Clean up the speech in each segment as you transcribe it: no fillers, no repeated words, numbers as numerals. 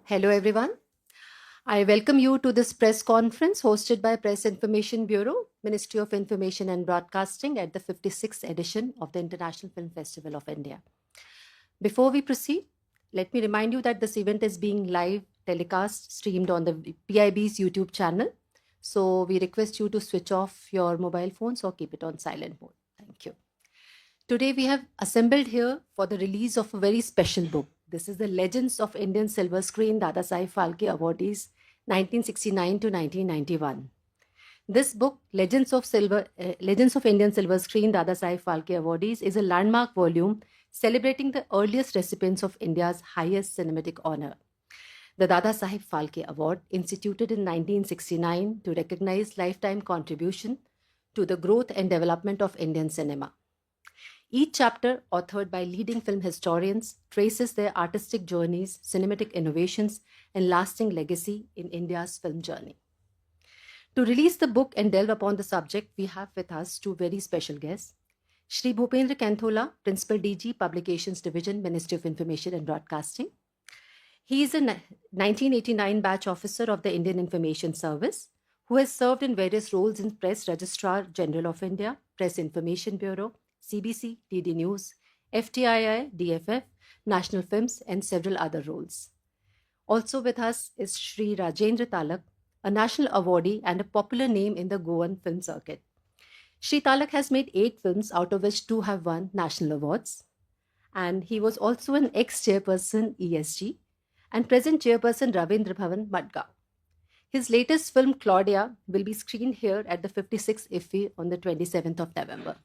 Hello, everyone. I welcome you to this press conference hosted by Press Information Bureau, Ministry of Information and Broadcasting at the 56th edition of the International Film Festival of India. Before we proceed, let me remind you that this event is being live telecast streamed on the PIB's YouTube channel. So we request you to switch off your mobile phones or keep it on silent mode. Thank you. Today we have assembled here for the release of a very special book. This is the Legends of Indian Silver Screen Dadasaheb Phalke Awardees 1969 to 1991. This book, Legends of Indian Silver Screen Dadasaheb Phalke Awardees, is a landmark volume celebrating the earliest recipients of India's highest cinematic honor. The Dadasaheb Phalke Award, instituted in 1969 to recognize lifetime contribution to the growth and development of Indian cinema. Each chapter, authored by leading film historians, traces their artistic journeys, cinematic innovations, and lasting legacy in India's film journey. To release the book and delve upon the subject, we have with us two very special guests. Shri Bhupendra Kanthola, Principal DG, Publications Division, Ministry of Information and Broadcasting. He is a 1989 batch officer of the Indian Information Service, who has served in various roles in Press Registrar General of India, Press Information Bureau, CBC, DD News, FTII, DFF, National Films, and several other roles. Also with us is Shri Rajendra Talak, a national awardee and a popular name in the Goan film circuit. Shri Talak has made 8 films, out of which 2 have won national awards. And he was also an ex-chairperson ESG and present chairperson Ravindra Bhavan, Madgaon. His latest film, Claudia, will be screened here at the 56th IFFI on the 27th of November.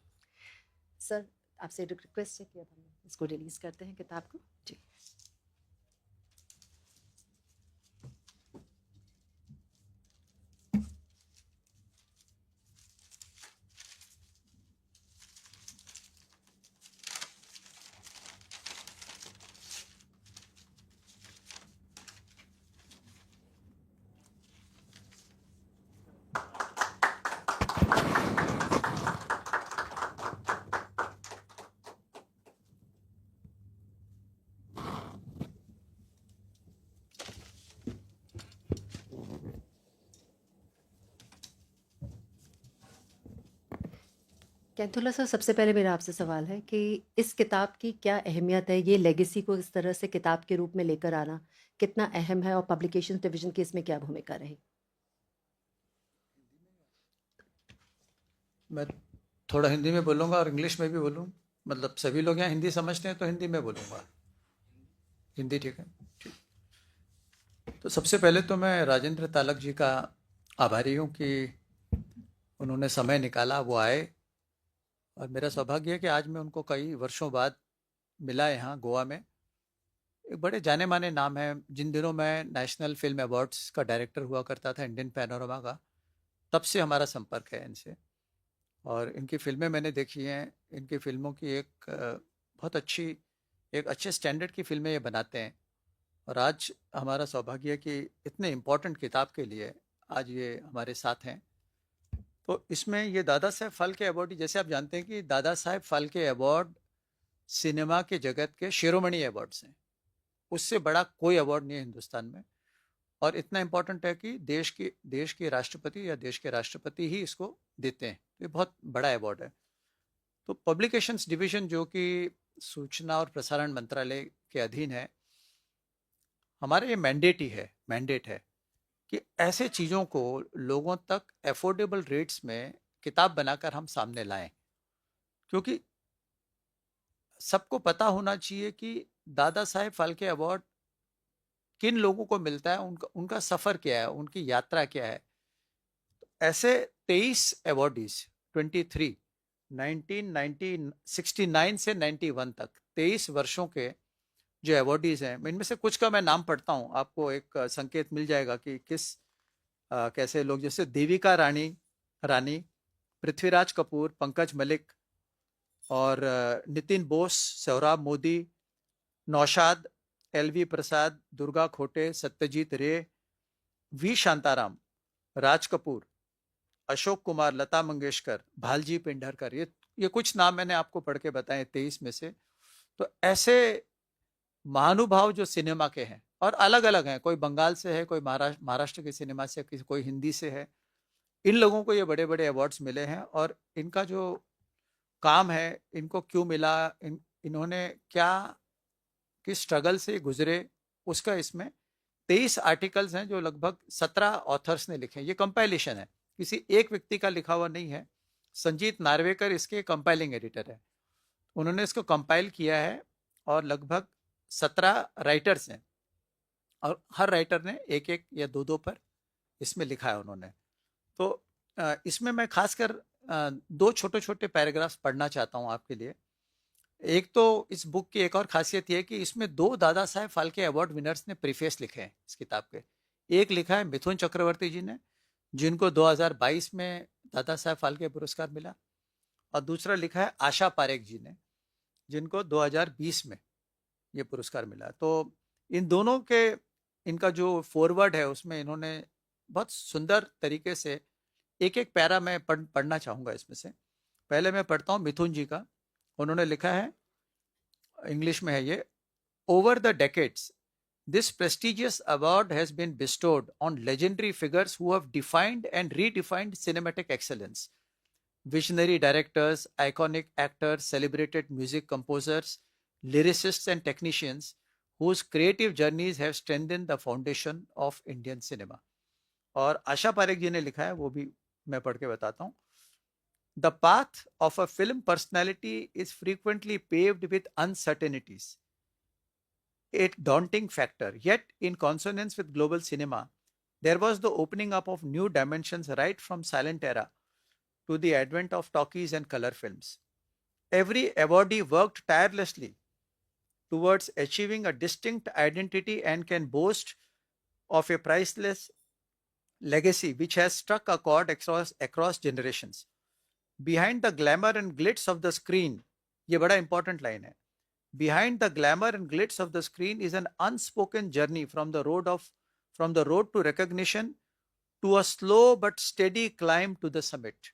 Sir आपसे request है कि अब हम इसको release करते हैं किताब को जी कैंथोला सर, सबसे पहले मेरा आपसे सवाल है कि इस किताब की क्या अहमियत है, ये लेगेसी को इस तरह से किताब के रूप में लेकर आना कितना अहम है और पब्लिकेशन डिवीजन की इसमें क्या भूमिका रही? मैं थोड़ा हिंदी में बोलूँगा और इंग्लिश में भी बोलूँ, मतलब सभी लोग यहाँ हिंदी समझते हैं तो हिंदी में बोलूँगा। हिंदी ठीक है? ठीक। तो सबसे पहले तो मैं राजेंद्र तालक जी का आभारी हूँ कि उन्होंने समय निकाला, वो आए, और मेरा सौभाग्य है कि आज मैं उनको कई वर्षों बाद मिला यहाँ गोवा में। एक बड़े जाने माने नाम है। जिन दिनों मैं नेशनल फिल्म अवार्ड्स का डायरेक्टर हुआ करता था, इंडियन पैनोरमा का, तब से हमारा संपर्क है इनसे, और इनकी फिल्में मैंने देखी हैं। इनकी फिल्मों की बहुत एक अच्छे स्टैंडर्ड की फिल्में ये बनाते हैं, और आज हमारा सौभाग्य है कि इतने इम्पोर्टेंट किताब के लिए आज ये हमारे साथ हैं। तो इसमें ये दादा साहेब फाल्के अवार्ड, जैसे आप जानते हैं कि दादा साहेब फाल्के अवार्ड सिनेमा के जगत के शिरोमणि अवार्ड्स हैं, उससे बड़ा कोई अवार्ड नहीं है हिंदुस्तान में, और इतना इम्पोर्टेंट है कि देश के राष्ट्रपति या देश के राष्ट्रपति ही इसको देते हैं। ये बहुत बड़ा अवार्ड है। तो पब्लिकेशंस डिवीजन, जो कि सूचना और प्रसारण मंत्रालय के अधीन है, हमारा ये मैंडेट है कि ऐसे चीज़ों को लोगों तक अफोर्डेबल रेट्स में किताब बनाकर हम सामने लाएं, क्योंकि सबको पता होना चाहिए कि दादा साहेब फाल्के अवार्ड किन लोगों को मिलता है, उनका सफ़र क्या है, उनकी यात्रा क्या है। ऐसे 23 अवार्डीज 1969 से 91 तक 23 वर्षों के जो अवार्डीज हैं, इनमें से कुछ का मैं नाम पढ़ता हूँ, आपको एक संकेत मिल जाएगा कि कैसे लोग, जैसे देविका रानी, पृथ्वीराज कपूर, पंकज मलिक, और नितिन बोस, सोहराब मोदी, नौशाद, LV प्रसाद, दुर्गा खोटे, सत्यजीत रे, वी शांताराम, राज कपूर, अशोक कुमार, लता मंगेशकर, भालजी पेंढारकर, ये कुछ नाम मैंने आपको पढ़ के बताए 23 में से। तो ऐसे महानुभाव जो सिनेमा के हैं, और अलग अलग हैं, कोई बंगाल से है, कोई महाराष्ट्र के सिनेमा से, कोई हिंदी से है। इन लोगों को ये बड़े बड़े अवार्ड्स मिले हैं, और इनका जो काम है, इनको क्यों मिला, इन्होंने क्या, किस स्ट्रगल से गुजरे, उसका इसमें 23 आर्टिकल्स हैं जो लगभग 17 ऑथर्स ने लिखे हैं। ये कंपाइलेशन है, किसी एक व्यक्ति का लिखा हुआ नहीं है। संजीत नार्वेकर इसके कंपाइलिंग एडिटर है, उन्होंने इसको कंपाइल किया है, और लगभग 17 राइटर्स हैं, और हर राइटर ने एक एक या दो दो पर इसमें लिखा है उन्होंने। तो इसमें मैं खासकर दो छोटे छोटे पैराग्राफ्स पढ़ना चाहता हूँ आपके लिए। एक तो इस बुक की एक और खासियत यह है कि इसमें 2 दादा साहेब फाल्के अवार्ड विनर्स ने प्रीफेस लिखे हैं इस किताब के। एक लिखा है मिथुन चक्रवर्ती जी ने, जिनको 2022 में दादा साहेब फाल्के पुरस्कार मिला, और दूसरा लिखा है आशा पारेख जी ने, जिनको 2020 में ये पुरस्कार मिला। तो इन दोनों के, इनका जो फॉरवर्ड है उसमें इन्होंने बहुत सुंदर तरीके से एक एक पैरा मैं पढ़ना चाहूँगा इसमें से। पहले मैं पढ़ता हूँ मिथुन जी का। उन्होंने लिखा है, इंग्लिश में है ये: over the decades, this prestigious award has been bestowed on legendary figures who have defined and redefined cinematic excellence. Visionary directors, iconic actors, celebrated music composers, lyricists and technicians whose creative journeys have strengthened the foundation of Indian cinema. और आशा पारेख जी ने लिखा है, वो भी मैं पढ़ के बताता हूँ। The path of a film personality is frequently paved with uncertainties, a daunting factor. Yet, in consonance with global cinema, there was the opening up of new dimensions right from silent era to the advent of talkies and color films. Every awardee worked tirelessly towards achieving a distinct identity and can boast of a priceless legacy which has struck a chord across generations. Behind the glamour and glitz of the screen, ये बड़ा important line है, behind the glamour and glitz of the screen is an unspoken journey from the road to recognition to a slow but steady climb to the summit.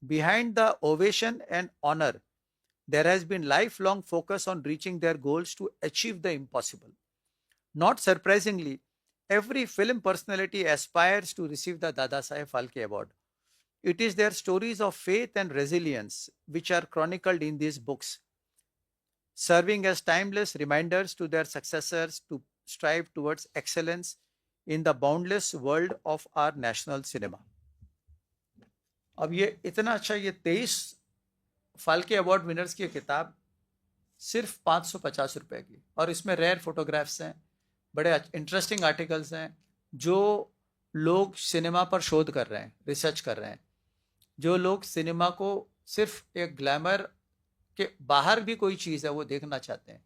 Behind the ovation and honor, there has been lifelong focus on reaching their goals to achieve the impossible. Not surprisingly, every film personality aspires to receive the Dada Saheb Phalke Award. It is their stories of faith and resilience which are chronicled in these books, serving as timeless reminders to their successors to strive towards excellence in the boundless world of our national cinema. अब ये इतना अच्छा, ये 23 Phalke award winners की किताब सिर्फ 550 रुपए की, और इसमें रेयर फोटोग्राफ्स हैं, बड़े इंटरेस्टिंग आर्टिकल्स हैं, जो लोग सिनेमा पर शोध कर रहे हैं, रिसर्च कर रहे हैं, जो लोग सिनेमा को सिर्फ एक ग्लैमर के बाहर भी कोई चीज़ है वो देखना चाहते हैं,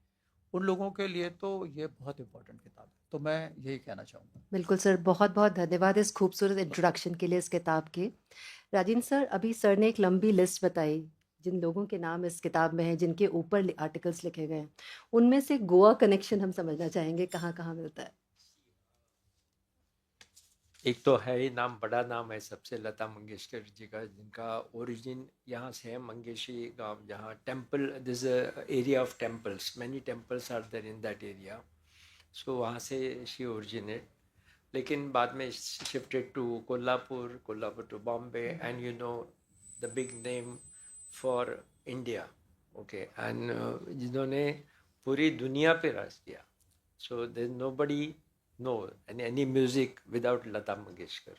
उन लोगों के लिए तो ये बहुत इंपॉर्टेंट किताब है। तो मैं यही कहना चाहूँगा। बिल्कुल सर, बहुत बहुत धन्यवाद इस खूबसूरत इंट्रोडक्शन के लिए इस किताब के। राजेंद्र सर, अभी सर ने एक लंबी लिस्ट बताई जिन लोगों के नाम इस किताब में हैं, जिनके ऊपर आर्टिकल्स लिखे गए हैं, उनमें से गोवा कनेक्शन हम समझना चाहेंगे, कहाँ कहाँ मिलता है? एक तो है ही नाम, बड़ा नाम है सबसे, लता मंगेशकर जी का, जिनका ओरिजिन यहाँ से है, मंगेशी गांव, जहाँ temple, this area of temples, many temples are there in that area, so वहाँ से शी ओरिजिनेट, लेकिन बाद में shifted to Kolhapur to Bombay, and you know the big name for India, okay, and जिन्होंने पूरी दुनिया पे राज किया, so there nobody know any music without Lata Mangeshkar,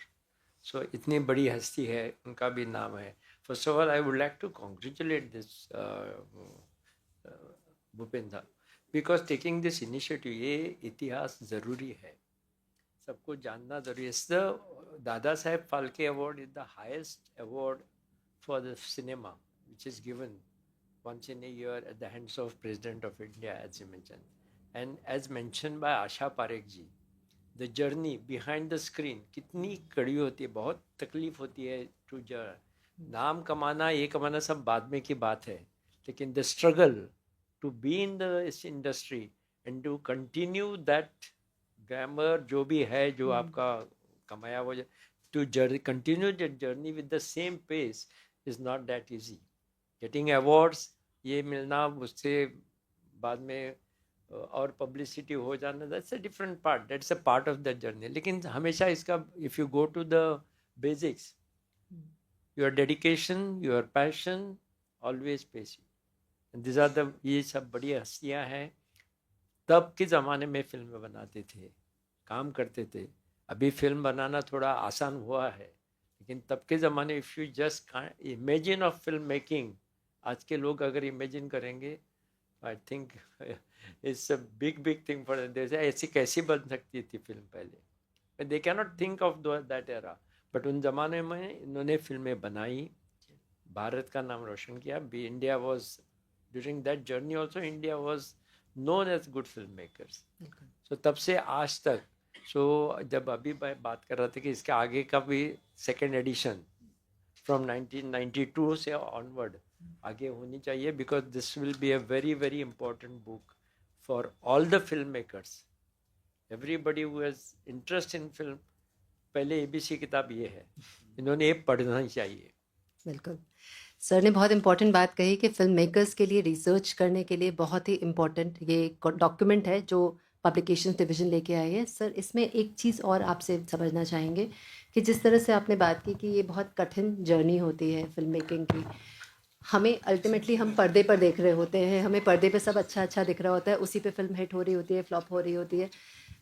so इतनी बड़ी हस्ती है, उनका भी नाम है। First of all I would like to congratulate this Bhupendra because taking this initiative, ये इतिहास ज़रूरी है, सबको जानना ज़रूरी है। Dada Saheb Phalke award is the highest award for the cinema which is given once in a year at the hands of President of India, as you mentioned. And as mentioned by Asha Parekh ji, the journey behind the screen कितनी कड़ी होती है, बहुत तकलीफ होती है to नाम कमाना, ये कमाना सब बाद में की बात है, लेकिन the struggle to be in this industry and to continue that glamour जो भी है, जो आपका कमाया वो, to continue that journey with the same pace is not that easy. Getting awards, ये मिलना, उससे बाद में और पब्लिसिटी हो जाना, that's a different part, that's a part of the journey. लेकिन हमेशा इसका, if you go to the basics, your dedication, your passion always pays you. This are the, ये सब बड़ी हस्तियाँ हैं. तब के ज़माने में फिल्म बनाते थे, काम करते थे. अभी फिल्म बनाना थोड़ा आसान हुआ है, लेकिन तब के ज़माने, if you just imagine of film making, आज के लोग अगर इमेजिन करेंगे, I think it's a big big thing for them. ऐसी कैसी बन सकती थी फिल्म पहले, they can not think of that era. But उन ज़माने में इन्होंने फिल्में बनाई, भारत का नाम रोशन किया. Be India was, during that journey also, India was known as good film makers. So तब से आज तक. सो जब अभी मैं बात कर रहा था कि इसके आगे का भी सेकेंड एडिशन फ्रॉम 1992 से ऑनवर्ड आगे होनी चाहिए, because this will be a very very important book for all the film makers. Everybody who has interest in film, पहले ABC किताब ये है, इन्होंने ये पढ़ना ही चाहिए. बिल्कुल. सर ने बहुत इम्पोर्टेंट बात कही कि फिल्म मेकर्स के लिए रिसर्च करने के लिए बहुत ही इम्पोर्टेंट ये डॉक्यूमेंट है जो पब्लिकेशंस डिवीज़न लेके आई है. सर, इसमें एक चीज़ और आपसे समझना चाहेंगे कि जिस तरह से आपने बात की कि ये बहुत कठिन जर्नी होती है फिल्म मेकिंग की. हमें अल्टीमेटली हम पर्दे पर देख रहे होते हैं, हमें पर्दे पे सब अच्छा अच्छा दिख रहा होता है, उसी पे फिल्म हिट हो रही होती है, फ्लॉप हो रही होती है.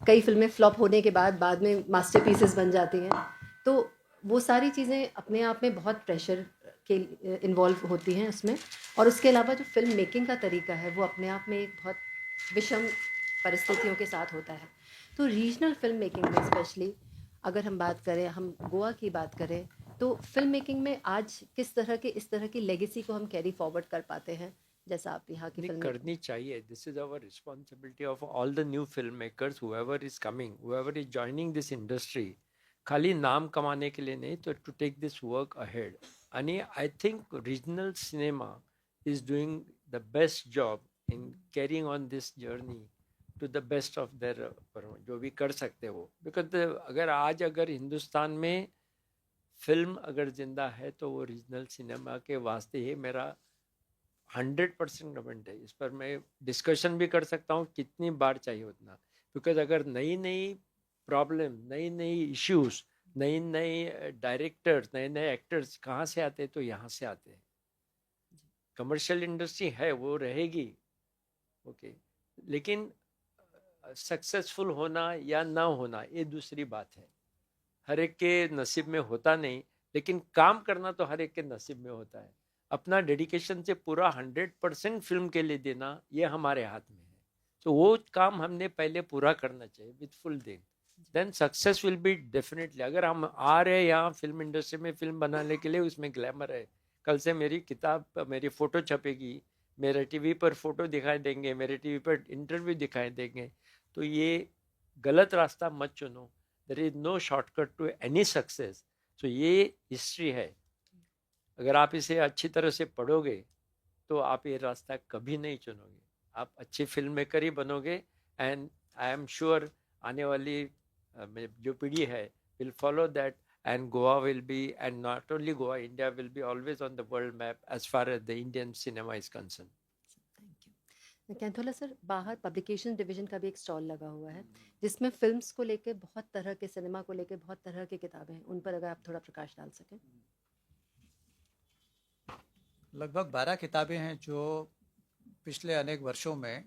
कई फिल्में फ्लॉप होने के बाद में मास्टरपीसेस बन जाती हैं. तो वो सारी चीज़ें अपने आप में बहुत प्रेशर के इन्वॉल्व होती हैं उसमें. और उसके अलावा जो फिल्म मेकिंग का तरीका है वो अपने आप में एक बहुत विषम परिस्थितियों के साथ होता है. तो रीजनल फिल्म मेकिंग में स्पेशली अगर हम बात करें, हम गोवा की बात करें, तो फिल्म मेकिंग में आज किस तरह के इस तरह की लेगेसी को हम कैरी फॉरवर्ड कर पाते हैं जैसा आप यहाँ की नहीं, फिल्म करनी चाहिए. This is our responsibility of all the new film makers, whoever is coming, whoever is joining this industry. खाली नाम कमाने के लिए नहीं, तो to take this work ahead. आणि I think regional cinema is doing the best job in carrying on this journey to the best of their, जो भी कर सकते हो. बिकॉज अगर आज अगर हिंदुस्तान में फिल्म अगर जिंदा है तो वो रीजनल सिनेमा के वास्ते ही मेरा 100% कमेंट है. इस पर मैं डिस्कशन भी कर सकता हूँ कितनी बार चाहिए उतना. बिकॉज अगर नई नई प्रॉब्लम, नई नई इश्यूज, नई नई डायरेक्टर्स, नए नए एक्टर्स कहाँ से आते हैं, तो यहाँ से आते हैं. कमर्शियल इंडस्ट्री है, वो रहेगी, ओके, लेकिन सक्सेसफुल होना या ना होना ये दूसरी बात है. हर एक के नसीब में होता नहीं, लेकिन काम करना तो हर एक के नसीब में होता है. अपना डेडिकेशन से पूरा 100% फिल्म के लिए देना, ये हमारे हाथ में है. तो वो काम हमने पहले पूरा करना चाहिए with full then success will be definitely. अगर हम आ रहे हैं यहाँ फिल्म इंडस्ट्री में फिल्म बनाने के लिए, उसमें ग्लैमर है. कल से मेरी किताब, मेरी फोटो छपेगी, मेरे टीवी पर फोटो दिखाई देंगे, मेरे टीवी पर इंटरव्यू दिखाई देंगे. तो ये गलत रास्ता मत चुनो. There is no shortcut to any success. तो ये हिस्ट्री है. अगर आप इसे अच्छी तरह से पढ़ोगे तो आप ये रास्ता कभी नहीं चुनोगे. आप अच्छी फिल्म मेकर ही बनोगे. एंड आई एम श्योर आने वाली जो पीढ़ी है will follow that, and Goa will be, and not only Goa, India will be always on the world map as far as the Indian cinema is concerned. Thank you. Kainthola sir, बाहर publication division का भी एक stall लगा हुआ है जिसमें films को लेके बहुत तरह के, सिनेमा को लेके बहुत तरह की किताबें हैं. उन पर अगर आप थोड़ा प्रकाश डाल सकें. लगभग 12 किताबें हैं जो पिछले अनेक वर्षों में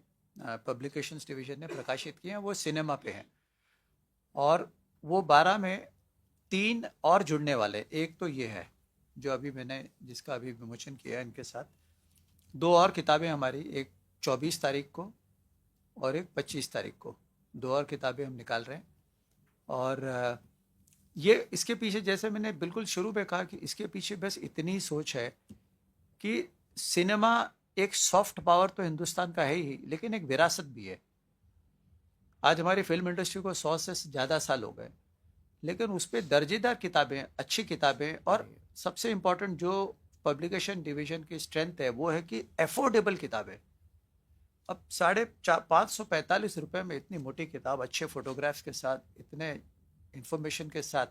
पब्लिकेशंस डिवीज़न ने प्रकाशित की हैं, वो सिनेमा पे हैं. और वो 12 में 3 और जुड़ने वाले. एक तो ये है जो अभी मैंने, जिसका अभी विमोचन किया है इनके साथ. 2 और किताबें हमारी, एक 24 तारीख को और एक 25 तारीख को, 2 और किताबें हम निकाल रहे हैं. और ये इसके पीछे, जैसे मैंने बिल्कुल शुरू में कहा, कि इसके पीछे बस इतनी सोच है कि सिनेमा एक सॉफ्ट पावर तो हिंदुस्तान का है ही, लेकिन एक विरासत भी है. आज हमारी फिल्म इंडस्ट्री को 100 से ज़्यादा साल हो गए, लेकिन उस पर दर्जेदार किताबें, अच्छी किताबें, और सबसे इम्पोर्टेंट जो पब्लिकेशन डिवीज़न की स्ट्रेंथ है वो है कि एफोर्डेबल किताबें. अब 545 रुपये में इतनी मोटी किताब, अच्छे फोटोग्राफ्स के साथ, इतने इंफॉर्मेशन के साथ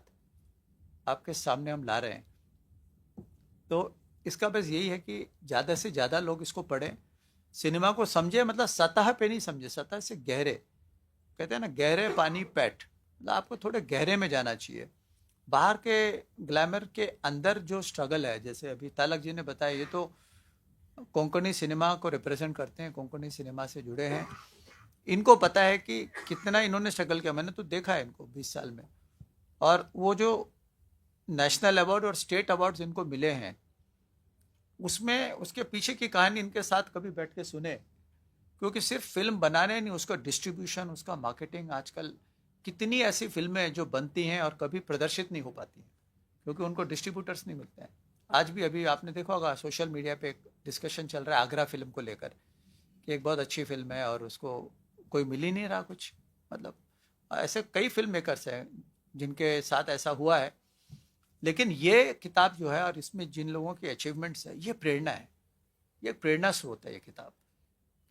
आपके सामने हम ला रहे हैं. तो इसका बस यही है कि ज़्यादा से ज़्यादा लोग इसको पढ़ें. सिनेमा को समझे, मतलब सतह पे नहीं समझे, सतह से गहरे, कहते हैं ना गहरे पानी पैठ, मतलब आपको थोड़े गहरे में जाना चाहिए। बाहर के ग्लैमर के अंदर जो स्ट्रगल है, जैसे अभी तालक जी ने बताया, ये तो कोंकणी सिनेमा को रिप्रेजेंट करते हैं, कोंकणी सिनेमा से जुड़े हैं, इनको पता है कि कितना इन्होंने स्ट्रगल किया। मैंने तो देखा है इनको 20 साल में, और वो जो नेशनल अवार्ड और स्टेट अवार्ड्स इनको मिले हैं, उसमें उसके पीछे की कहानी इनके साथ कभी बैठ के सुने, क्योंकि सिर्फ फिल्म बनाने नहीं, उसका डिस्ट्रीब्यूशन, उसका मार्केटिंग, आजकल कितनी ऐसी फिल्में जो बनती हैं और कभी प्रदर्शित नहीं हो पाती हैं क्योंकि उनको डिस्ट्रीब्यूटर्स नहीं मिलते हैं। आज भी अभी आपने देखा होगा सोशल मीडिया पे एक डिस्कशन चल रहा है आगरा फिल्म को लेकर, कि एक बहुत अच्छी फिल्म है और उसको कोई मिल ही नहीं रहा कुछ। मतलब ऐसे कई फिल्म मेकर्स हैं जिनके साथ ऐसा हुआ है। लेकिन ये किताब जो है और इसमें जिन लोगों की अचीवमेंट्स है, ये प्रेरणा है, ये प्रेरणा स्रोत है ये किताब,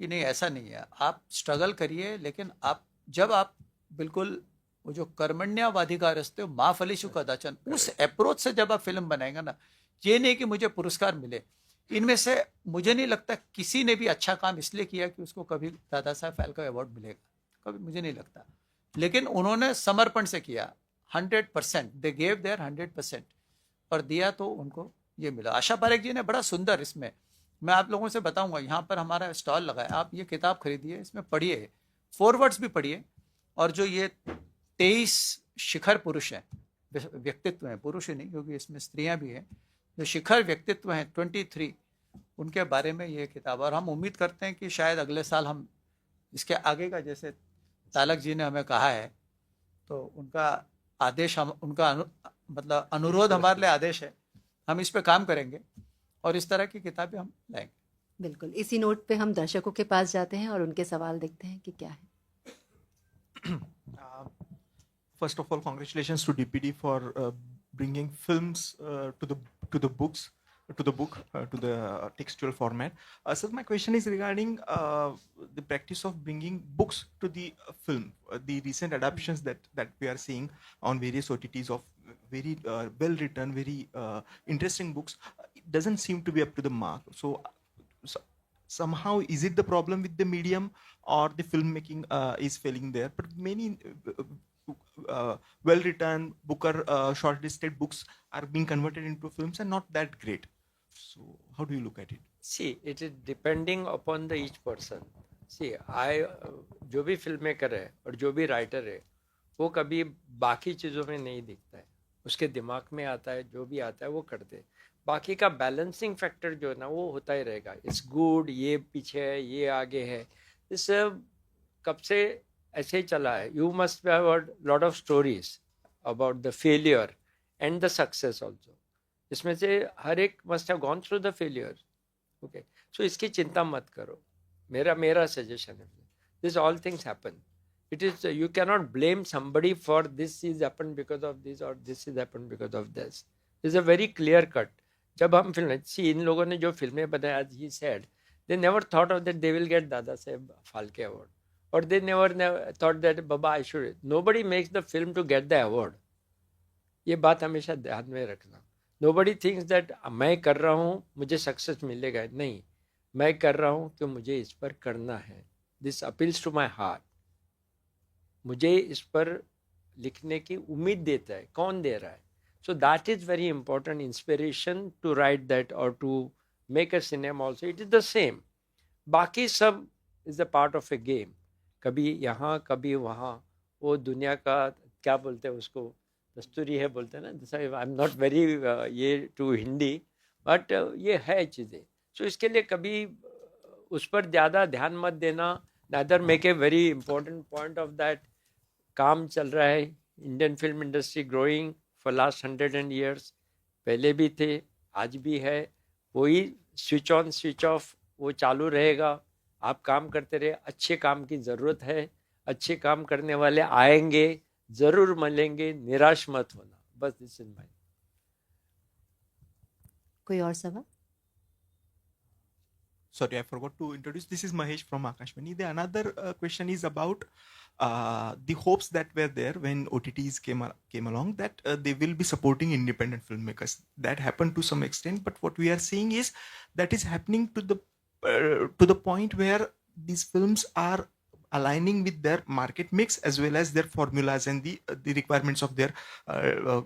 कि नहीं ऐसा नहीं है, आप स्ट्रगल करिए, लेकिन आप जब आप बिल्कुल वो जो कर्मण्यवाधिकारस्ते माँ फलीषु कदाचन, उस अप्रोच से जब आप फिल्म बनाएंगे ना, ये नहीं कि मुझे पुरस्कार मिले, इनमें से मुझे नहीं लगता किसी ने भी अच्छा काम इसलिए किया कि उसको कभी दादा साहब फाल्के अवार्ड मिलेगा, कभी मुझे नहीं लगता। लेकिन उन्होंने समर्पण से किया, 100%, दे गेव देयर 100%, और दिया तो उनको ये मिला। आशा पारेख जी ने बड़ा सुंदर, इसमें मैं आप लोगों से बताऊंगा, यहाँ पर हमारा स्टॉल लगा है, आप ये किताब खरीदिए, इसमें पढ़िए, फॉरवर्ड्स भी पढ़िए, और जो ये 23 शिखर पुरुष हैं, व्यक्तित्व हैं, पुरुष ही नहीं क्योंकि इसमें स्त्रियां भी हैं, जो शिखर व्यक्तित्व हैं 23, उनके बारे में ये किताब। और हम उम्मीद करते हैं कि शायद अगले साल हम इसके आगे का, जैसे तालक जी ने हमें कहा है, तो उनका आदेश, हम उनका मतलब अनुरोध हमारे लिए आदेश है, हम इस पे काम करेंगे और इस तरह की किताबें हम लाएंगे। बिल्कुल, इसी नोट पे हम दर्शकों के पास जाते हैं और उनके सवाल देखते हैं कि क्या है। First of all, congratulations to DPD for bringing films to the books, to the textual format. So my question is regarding the practice of bringing books to the film. The recent adaptations that we are seeing on various OTTs of very well written, very interesting books, it doesn't seem to be up to the mark. So somehow, is it the problem with the medium, or the filmmaking is failing there? But many well-written Booker shortlisted books are being converted into films and not that great. So how do you look at it? See, it is depending upon the each person. See, जो भी film maker है और जो भी writer है, वो कभी बाकी चीज़ों में नहीं दिखता है, उसके दिमाग में आता है, जो भी आता है वो करते हैं। बाकी का बैलेंसिंग फैक्टर जो है ना, वो होता ही रहेगा। इट्स गुड, ये पीछे है, ये आगे है, इस कब से ऐसे ही चला है। You must have heard lot of stories about the failure and the success also. इसमें से हर एक must have gone through the failure. Okay, so इसकी चिंता मत करो, मेरा सजेशन है। This all things happen, it is you cannot blame somebody for this is happened because of this or this is happened because of this. It's a very clear cut. जब हम film सी, इन लोगों ने जो फिल्में बनाया, as he said, they never thought of that they will get दादा Saheb Phalke award, or they never thought that Baba I should. Nobody makes the film to get the award. ये बात हमेशा ध्यान में रखना। Nobody thinks that मैं कर रहा हूँ मुझे सक्सेस मिलेगा, नहीं, मैं कर रहा हूँ कि मुझे इस पर करना है। This appeals to my heart. मुझे इस पर लिखने की उम्मीद देता है, कौन दे रहा है? So that is very important inspiration to write that और to make a cinema also. It is the same, बाकी सब is a part of a game. कभी यहाँ कभी वहाँ, वो दुनिया का क्या बोलते हैं उसको, दस्तूरी है बोलते हैं ना। आई एम नॉट वेरी ये टू हिंदी, बट ये है चीज़ें। सो इसके लिए कभी उस पर ज़्यादा ध्यान मत देना। Another make a very important point of that काम चल रहा है। Indian film industry growing for last 100 years, पहले भी थे, आज भी है। वही स्विच ऑन स्विच ऑफ वो चालू रहेगा। आप काम करते रहे, अच्छे काम की ज़रूरत है, अच्छे काम करने वाले आएंगे, ज़रूर मिलेंगे, निराश मत होना। बस दिस इज माय। कोई और सवाल? Sorry, I forgot to introduce. This is Mahesh from Akashvani. The another question is about the hopes that were there when OTTs came along, that they will be supporting independent filmmakers. That happened to some extent, but what we are seeing is that is happening to the to the point where these films are aligning with their market mix as well as their formulas and the requirements of their uh, uh,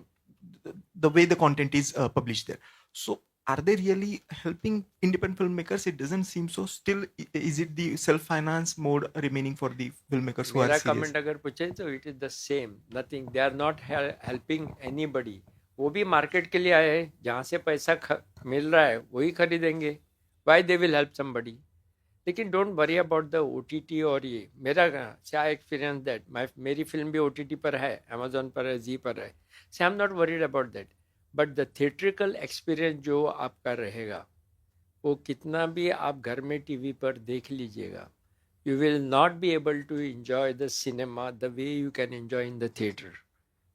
the way the content is published there. So are they really helping independent filmmakers? It doesn't seem so. Still, is it the self-finance mode remaining for the filmmakers who मेरा are serious? Comment अगर पूछे तो it is the same, nothing, they are not helping anybody. वो भी market के लिए आए हैं, जहाँ से पैसा मिल रहा है वही खरीदेंगे. Why they will help somebody? लेकिन don't worry about the OTT. और ये मेरा क्या एक्सपीरियंस दैट मेरी फिल्म भी OTT पर है, अमेजोन पर है, जी पर है. So I am not worried about that. But the theatrical experience जो आपका रहेगा, वो कितना भी आप घर में टीवी पर देख लीजिएगा, you will not be able to enjoy the cinema the way you can enjoy in the theater.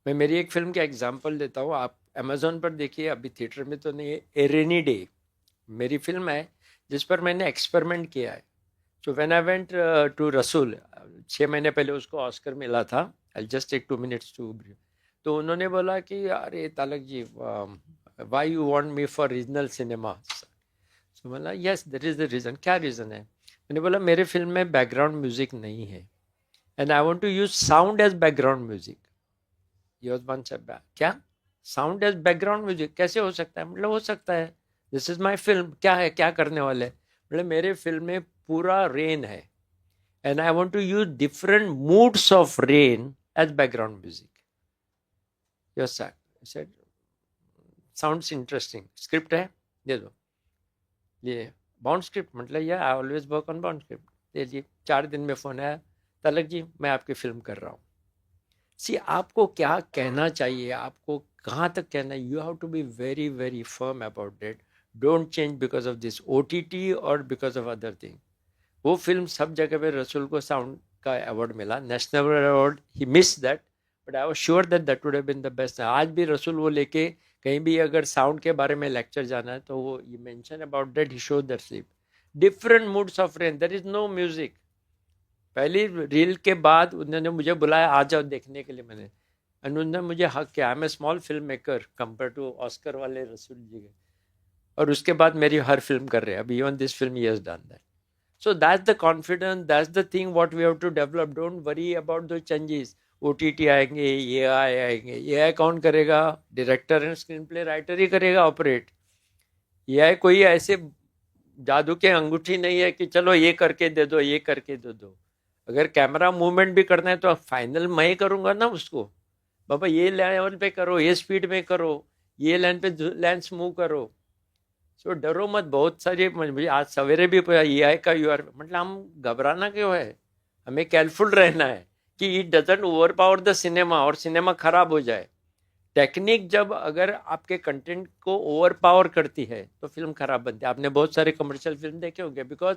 मैं मेरी एक फिल्म का एग्जांपल देता हूँ, आप अमेजोन पर देखिए, अभी थिएटर में तो नहीं है. ए रेनी डे मेरी फिल्म है जिस पर मैंने एक्सपेरिमेंट किया है. So when I went to Rasool, 6 महीने पहले उसको ऑस्कर मिला था. I just take 2 minutes two. तो उन्होंने बोला कि अरे Talak ji, why you want me for regional cinema? So बोला yes there is the reason. क्या रीज़न है? मैंने बोला मेरे फिल्म में बैकग्राउंड म्यूजिक नहीं है and I want to use sound as background music. क्या साउंड एज बैकग्राउंड म्यूजिक कैसे हो सकता है? मतलब हो सकता है, दिस इज माई फिल्म. क्या है, क्या करने वाले? मतलब मेरे फिल्म में पूरा रेन है and I want to use different moods of rain as background music. Yes sir, sounds interesting. Script है, दे दो. ये बाउंड स्क्रिप्ट, मतलब ये I always work on bound script. दे जी, 4 दिन में फ़ोन आया, तलक जी मैं आपकी फिल्म कर रहा हूँ. सी आपको क्या कहना चाहिए, आपको कहाँ तक कहना है, you have to be very very firm about that. Don't change because of this OTT और बिकॉज ऑफ अदर थिंग. वो फिल्म सब जगह पे, रसूल को साउंड का अवार्ड मिला, national award. He miss that, but I was sure that that would have been the best. आज भी रसूल वो लेके कहीं भी अगर साउंड के बारे में लेक्चर जाना है तो वो you mention about that, he show that sleep different moods of rain. There is no music. पहली रील के बाद उन्होंने मुझे बुलाया, आ जाओ देखने के लिए. मैंने, उन्होंने मुझे हक किया. I am a small film maker compare to Oscar वाले रसूल जी के. और उसके बाद मेरी हर फिल्म कर रहे हैं. अभी इवन दिस फिल्म ही has done that. So that's the confidence, that's the thing what we have to develop. Don't worry about those changes. OTT आएंगे, AI आएंगे. AI कौन करेगा? Director and screen play writer ही करेगा operate. AI कोई ऐसे जादू के अंगूठी नहीं है कि चलो ये करके दे दो, ये करके दे दो. अगर कैमरा मूवमेंट भी करना है तो फाइनल मैं ही करूँगा ना उसको. बाबा ये लेवल पे करो, ये स्पीड में करो, ये लाइन पे लेंस मूव करो. सो डरो मत. बहुत सारे मुझे आज सवेरे भी AI का मतलब हम घबराना क्यों है? हमें केयरफुल रहना है कि it doesn't over power the cinema और सिनेमा खराब हो जाए. टेक्निक जब अगर आपके कंटेंट को ओवर पावर करती है तो फिल्म खराब बनती है. आपने बहुत सारे कमर्शियल फिल्म देखे होंगे, बिकॉज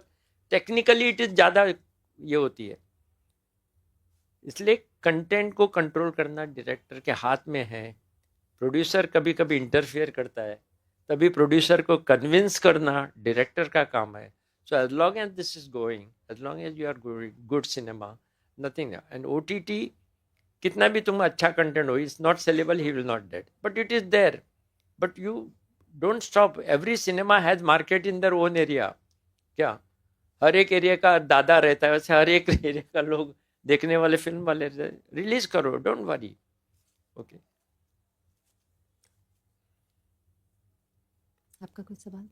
टेक्निकली इट इज ज़्यादा ये होती है. इसलिए कंटेंट को कंट्रोल करना डायरेक्टर के हाथ में है. प्रोड्यूसर कभी कभी इंटरफियर करता है, तभी प्रोड्यूसर को कन्विंस करना डायरेक्टर का काम है. So as long as this is going, as long as you are good cinema, nothing. And OTT कितना भी तुम अच्छा कंटेंट हो, it's not saleable, he will not date, but it is there. But you don't stop. Every cinema has market in their own area. क्या हर एक area का दादा रहता है, वैसे हर एक एरिया का लोग देखने वाले फिल्म वाले रिलीज करो. Don't worry. ओके, आपका कोई सवाल?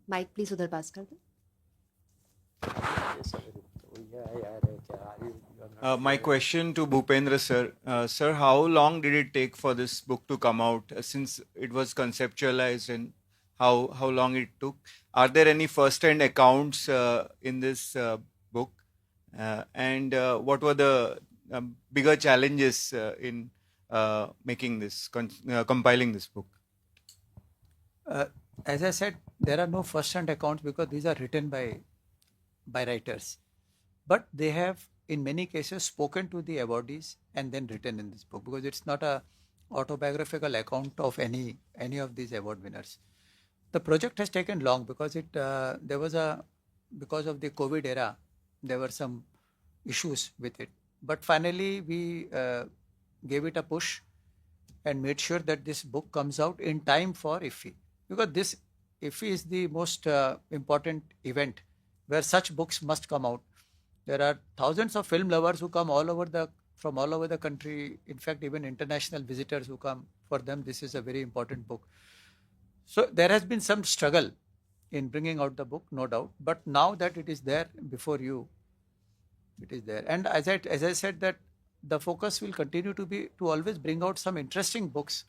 माइक प्लीज उधर पास कर दो. My question to Bhupendra sir. Sir, how long did it take for this book to come out since it was conceptualized, and how long it took? Are there any first-hand accounts in this book? And what were the bigger challenges in making this, compiling this book? As I said, there are no first-hand accounts because these are written by writers, but they have in many cases spoken to the awardees and then written in this book, because it's not a autobiographical account of any of these award winners. The project has taken long because because of the COVID era, there were some issues with it, but finally we gave it a push and made sure that this book comes out in time for IFFI, because this IFFI is the most important event where such books must come out. There are thousands of film lovers who come from all over the country. In fact, even international visitors who come. For them, this is a very important book. So there has been some struggle in bringing out the book, no doubt. But now that it is there before you, it is there. And as I said, that the focus will continue to be to always bring out some interesting books,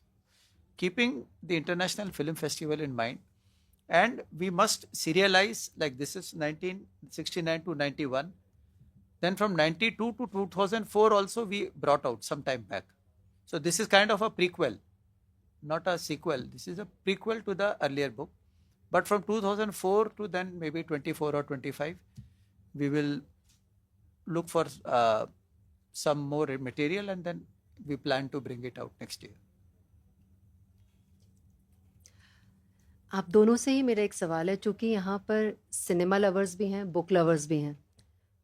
keeping the International Film Festival in mind. And we must serialize, like this is 1969 to 91. Then from 92 to 2004 also we brought out some time back. So this is kind of a prequel, not a sequel. This is a prequel to the earlier book. But from 2004 to then maybe 24 or 25, we will look for some more material, and then we plan to bring it out next year. आप दोनों से ही मेरा एक सवाल है, चूंकि यहाँ पर सिनेमा लवर्स भी हैं, बुक लवर्स भी हैं,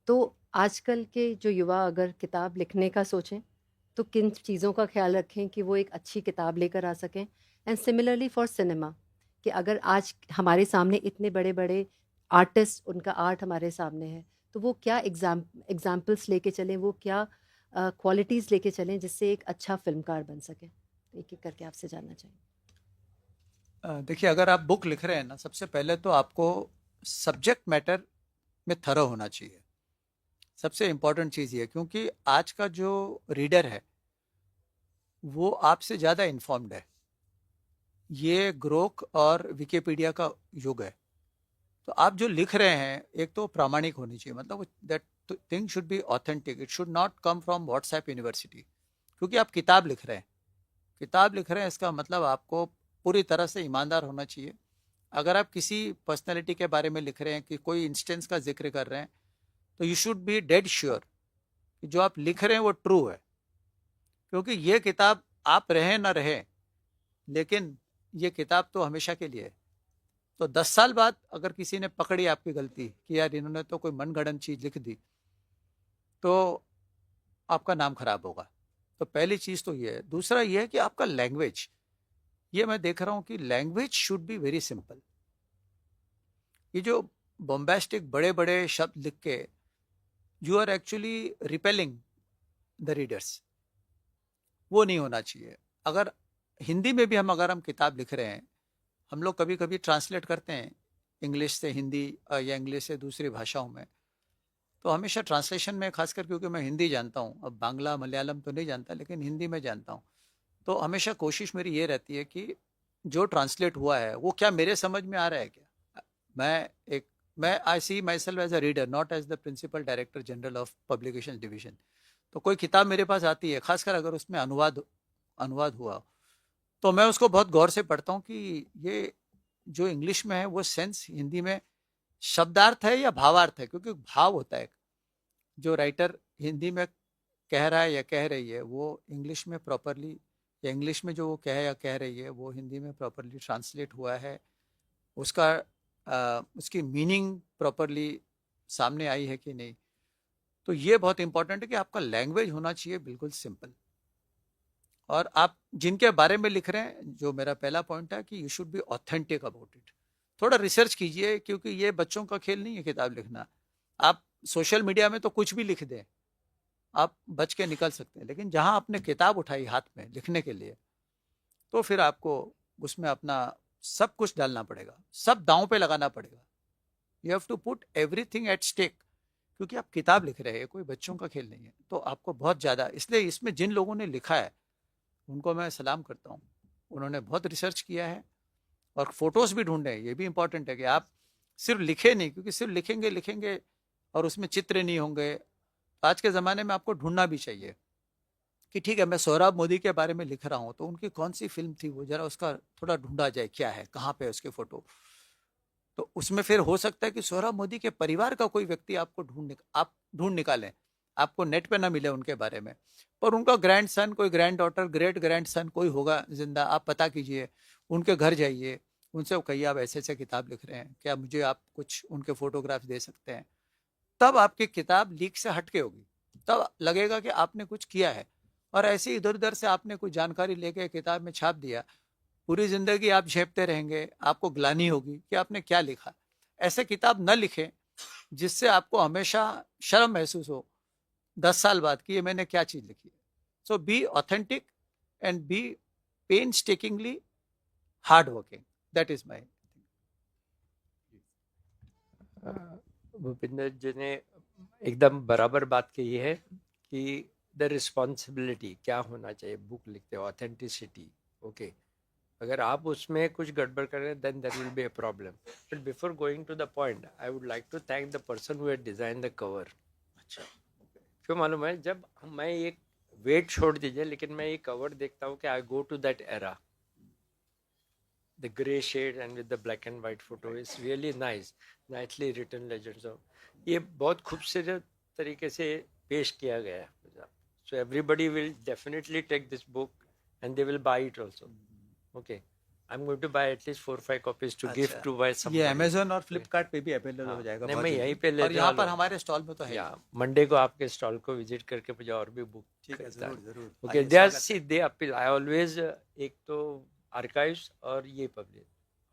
तो आजकल के जो युवा अगर किताब लिखने का सोचें तो किन चीज़ों का ख्याल रखें कि वो एक अच्छी किताब लेकर आ सकें? एंड सिमिलरली फॉर सिनेमा, कि अगर आज हमारे सामने इतने बड़े बड़े आर्टिस्ट, उनका आर्ट हमारे सामने है, तो वो क्या एग्जाम्पल्स लेके चलें, वो क्या क्वालिटीज़ लेके चलें जिससे एक अच्छा फिल्मकार बन सके? एक एक करके आपसे जानना चाहिए। देखिए, अगर आप बुक लिख रहे हैं ना, सबसे पहले तो आपको सब्जेक्ट मैटर में थरो होना चाहिए। सबसे इम्पोर्टेंट चीज़ ये, क्योंकि आज का जो रीडर है वो आपसे ज़्यादा इन्फॉर्म्ड है। ये ग्रोक और विकिपीडिया का युग है। तो आप जो लिख रहे हैं, एक तो प्रामाणिक होनी चाहिए, मतलब that thing should be authentic, it should not come from WhatsApp university. क्योंकि आप किताब लिख रहे हैं, इसका मतलब आपको पूरी तरह से ईमानदार होना चाहिए। अगर आप किसी पर्सनैलिटी के बारे में लिख रहे हैं, कि कोई इंस्टेंस का जिक्र कर रहे हैं, तो you should B dead sure कि जो आप लिख रहे हैं वो ट्रू है। क्योंकि ये किताब आप रहें ना रहें, लेकिन ये किताब तो हमेशा के लिए है। तो 10 साल बाद अगर किसी ने पकड़ी आपकी गलती कि यार इन्होंने तो कोई मनगढ़ंत चीज़ लिख दी, तो आपका नाम खराब होगा। तो पहली चीज़ तो ये है। दूसरा ये है कि आपका लैंग्वेज, ये मैं देख रहा हूँ कि language should be very simple. ये जो बॉम्बास्टिक बड़े बड़े शब्द लिख के you are actually repelling the readers, वो नहीं होना चाहिए। अगर हिंदी में भी अगर हम किताब लिख रहे हैं, हम लोग कभी कभी ट्रांसलेट करते हैं इंग्लिश से हिंदी या इंग्लिश से दूसरी भाषाओं में, तो हमेशा ट्रांसलेशन में, खासकर क्योंकि मैं हिंदी जानता हूँ, अब बांग्ला मलयालम तो नहीं जानता, लेकिन हिंदी में जानता हूँ, तो हमेशा कोशिश मेरी ये रहती है कि जो ट्रांसलेट हुआ है वो क्या मेरे समझ में आ रहा है क्या। मैं I see myself as a reader, not as the principal director general of publication division. तो कोई किताब मेरे पास आती है, खासकर अगर उसमें अनुवाद हुआ, तो मैं उसको बहुत गौर से पढ़ता हूँ कि ये जो इंग्लिश में है वो सेंस हिंदी में शब्दार्थ है या भावार्थ है। क्योंकि भाव होता है, जो राइटर हिंदी में कह रहा है या कह रही है, वो इंग्लिश में प्रॉपरली, या इंग्लिश में जो वो कह या कह रही है वो हिंदी में प्रॉपरली ट्रांसलेट हुआ है, उसकी मीनिंग प्रॉपरली सामने आई है कि नहीं। तो ये बहुत इंपॉर्टेंट है कि आपका लैंग्वेज होना चाहिए बिल्कुल सिंपल। और आप जिनके बारे में लिख रहे हैं, जो मेरा पहला पॉइंट है कि you should be authentic about it. थोड़ा रिसर्च कीजिए, क्योंकि ये बच्चों का खेल नहीं है किताब लिखना। आप सोशल मीडिया में तो कुछ भी लिख दें, आप बच के निकल सकते हैं, लेकिन जहां आपने किताब उठाई हाथ में लिखने के लिए, तो फिर आपको उसमें अपना सब कुछ डालना पड़ेगा, सब दांव पे लगाना पड़ेगा। You have to put everything at stake, क्योंकि आप किताब लिख रहे हैं, कोई बच्चों का खेल नहीं है। तो आपको बहुत ज़्यादा, इसलिए इसमें जिन लोगों ने लिखा है उनको मैं सलाम करता हूँ। उन्होंने बहुत रिसर्च किया है और फोटोज़ भी ढूंढे हैं। ये भी इंपॉर्टेंट है कि आप सिर्फ लिखे नहीं, क्योंकि सिर्फ लिखेंगे और उसमें चित्र नहीं होंगे। आज के ज़माने में आपको ढूंढना भी चाहिए कि ठीक है, मैं सोहराब मोदी के बारे में लिख रहा हूँ, तो उनकी कौन सी फिल्म थी वो, जरा उसका थोड़ा ढूंढा जाए, क्या है, कहाँ पे उसके फोटो। तो उसमें फिर हो सकता है कि सोहराब मोदी के परिवार का कोई व्यक्ति आपको आप ढूंढ निकालें, आपको नेट पे ना मिले उनके बारे में, पर उनका ग्रैंड सन, कोई grand daughter, great grand son कोई होगा जिंदा, आप पता कीजिए, उनके घर जाइए, उनसे कहिए आप ऐसे ऐसे किताब लिख रहे हैं, क्या मुझे आप कुछ उनके फोटोग्राफ दे सकते हैं। तब आपकी किताब लीक से हटके होगी, तब लगेगा कि आपने कुछ किया है। और ऐसे इधर उधर से आपने कोई जानकारी लेके किताब में छाप दिया, पूरी जिंदगी आप झेपते रहेंगे, आपको ग्लानि होगी कि आपने क्या लिखा। ऐसे किताब न लिखें जिससे आपको हमेशा शर्म महसूस हो 10 साल बाद कि ये मैंने क्या चीज लिखी है। So be authentic and be painstakingly hard working, that is my. Bhupinder ji ने एकदम बराबर बात कही है कि द रिस्पॉन्सिबिलिटी क्या होना चाहिए बुक लिखते हो, ऑथेंटिसिटी। ओके, अगर आप उसमें कुछ गड़बड़ करें then there will be a problem. But before going to the point I would like to thank the person who had design the cover. अच्छा, क्यों मालूम है, जब मैं एक वेट छोड़ दीजिए, लेकिन मैं ये कवर देखता हूँ कि I go to that era, the gray shade and with the black and white photo is really nice, nicely written legends of ये बहुत खूबसूरत तरीके से पेश किया गया है। so everybody will definitely take this book and they will buy it also. okay, I'm going to buy at least 4-5 copies to give to buy somebody. ये अमेजोन और फ्लिपकार्ट पे भी अवेलेबल हो जाएगा। नहीं, बहुत मैं जल्दी। यहीं पे ले और यहाँ पर हमारे स्टॉल में तो है। या मंडे को आपके स्टॉल को विजिट करके मुझे और भी बुक ठीक है, जरूर जरूर। ओके, आइए, दे आर स्वागत सी दे अपील। आई ऑलवेज एक तो आर्काइव्स और ये publish,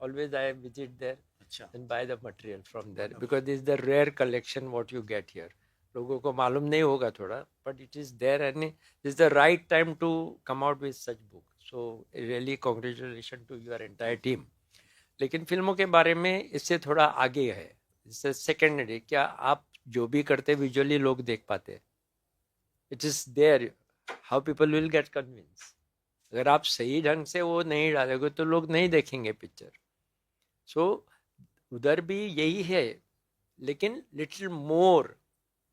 always I visit there अच्छा, and buy the material from there because this is the rare collection what you get here. लोगों को मालूम नहीं होगा थोड़ा, but it is there and this is the right time to come out with such book. So really congratulations to your entire team. लेकिन फिल्मों के बारे में इससे थोड़ा आगे है, इससे सेकेंडरी। क्या आप जो भी करते विजुअली लोग देख पाते? It is there, how people will get convince. अगर आप सही ढंग से वो नहीं डालोगे तो लोग नहीं देखेंगे पिक्चर। सो उधर भी यही है, लेकिन little more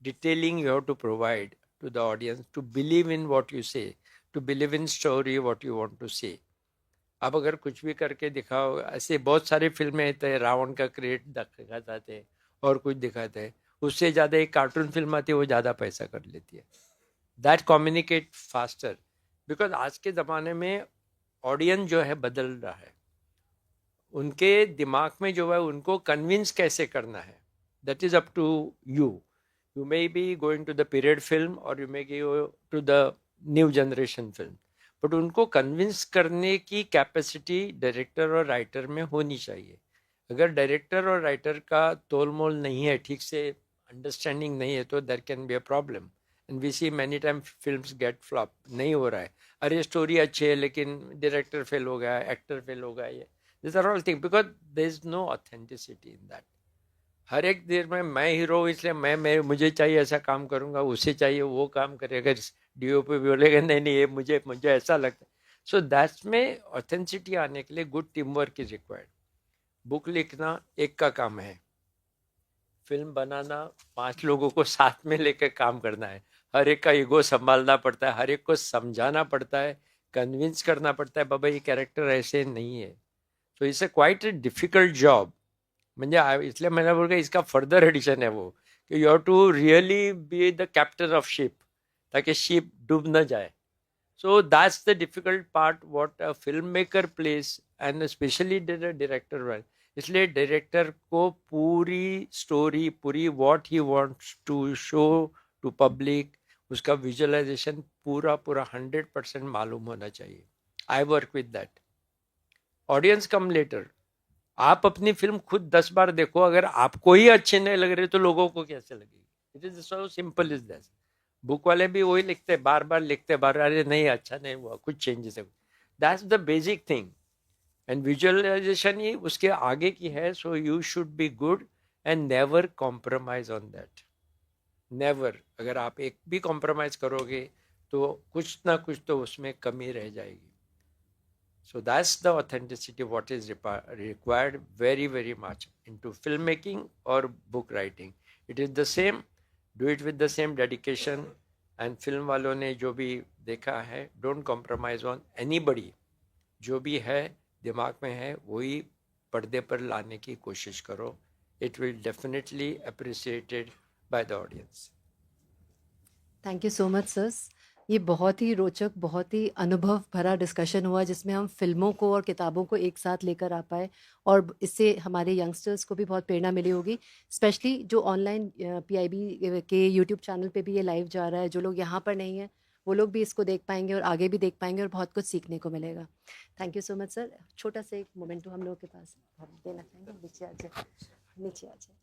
detailing you have to provide to the audience to believe in what you say, to believe in story what you want to say. आप अगर कुछ भी करके दिखाओ, ऐसे बहुत सारी फिल्में थे, रावण का क्रिएट दिखाते हैं और कुछ दिखाते हैं, उससे ज़्यादा एक कार्टून फिल्म आती है वो ज़्यादा पैसा कर लेती है। दैट कम्युनिकेट फास्टर बिकॉज आज के ज़माने में ऑडियंस जो है बदल रहा है, उनके दिमाग में जो है उनको कन्विंस कैसे करना है, that is up to you. You may be going to the period film और you may go to the new generation film, but उनको कन्विंस करने की कैपेसिटी डायरेक्टर और राइटर में होनी चाहिए। अगर डायरेक्टर और राइटर का तोल मोल नहीं है, ठीक से अंडरस्टैंडिंग नहीं है, तो there can be a problem and we see many time films get flop. नहीं हो रहा है, अरे स्टोरी अच्छी है लेकिन डायरेक्टर फेल हो गया, एक्टर फेल हो गया, ये this are all thing because there is no authenticity in that. हर एक देर में मैं हीरो हूँ इसलिए मैं मुझे चाहिए ऐसा काम करूँगा, उसे चाहिए वो काम करेगा, डीओपी भी बोलेगा नहीं नहीं ये मुझे ऐसा लगता है। सो दैट्स में ऑथेंटिसिटी आने के लिए good team work is required. Book लिखना एक का काम है, फिल्म बनाना 5 लोगों को साथ में लेकर काम करना है। हर एक का ईगो संभालना पड़ता है, हर एक को समझाना पड़ता है, कन्विंस करना पड़ता है बाबा ये कैरेक्टर ऐसे नहीं है। So it's a quite a difficult job. म्हणजे इसलिए मैंने बोला इसका फर्दर एडिशन है वो कि you have to really be the captain of ship ताकि शिप डूब न जाए। So that's the difficult part what a film maker place and specially director wise. इसलिए डायरेक्टर को पूरी स्टोरी, पूरी what he wants to show to public, उसका visualisation पूरा 100% मालूम होना चाहिए। I work with that. Audience come later. आप अपनी फिल्म खुद 10 बार देखो, अगर आपको ही अच्छे नहीं लग रहे तो लोगों को कैसे लगेगी? It is so simple is that. Book वाले भी वही लिखते, बार बार लिखते, बार अरे नहीं अच्छा नहीं हुआ, कुछ चेंजेस है। That's the basic thing and visualisation ही उसके आगे की है। So you should be good and never compromise on that, never. अगर आप एक भी कॉम्प्रोमाइज करोगे तो कुछ ना कुछ तो उसमें कमी रह जाएगी। So that's the authenticity what is required very, very much into filmmaking or book writing. It is the same, do it with the same dedication. And film वालों ने जो भी देखा है, don't compromise on anybody. जो भी है दिमाग में है वही पर्दे पर लाने की कोशिश करो. It will definitely appreciated by the audience. Thank you so much sir. ये बहुत ही रोचक, बहुत ही अनुभव भरा डिस्कशन हुआ जिसमें हम फिल्मों को और किताबों को एक साथ लेकर आ पाए और इससे हमारे यंगस्टर्स को भी बहुत प्रेरणा मिली होगी। स्पेशली जो ऑनलाइन पीआईबी के यूट्यूब चैनल पे भी ये लाइव जा रहा है, जो लोग यहाँ पर नहीं हैं वो लोग भी इसको देख पाएंगे और आगे भी देख पाएंगे और बहुत कुछ सीखने को मिलेगा. Thank you so much sir. छोटा सा एक मोमेंटो हम लोगों के पास है, हम देना चाहेंगे. नीचे आ जाए, नीचे आ जाए.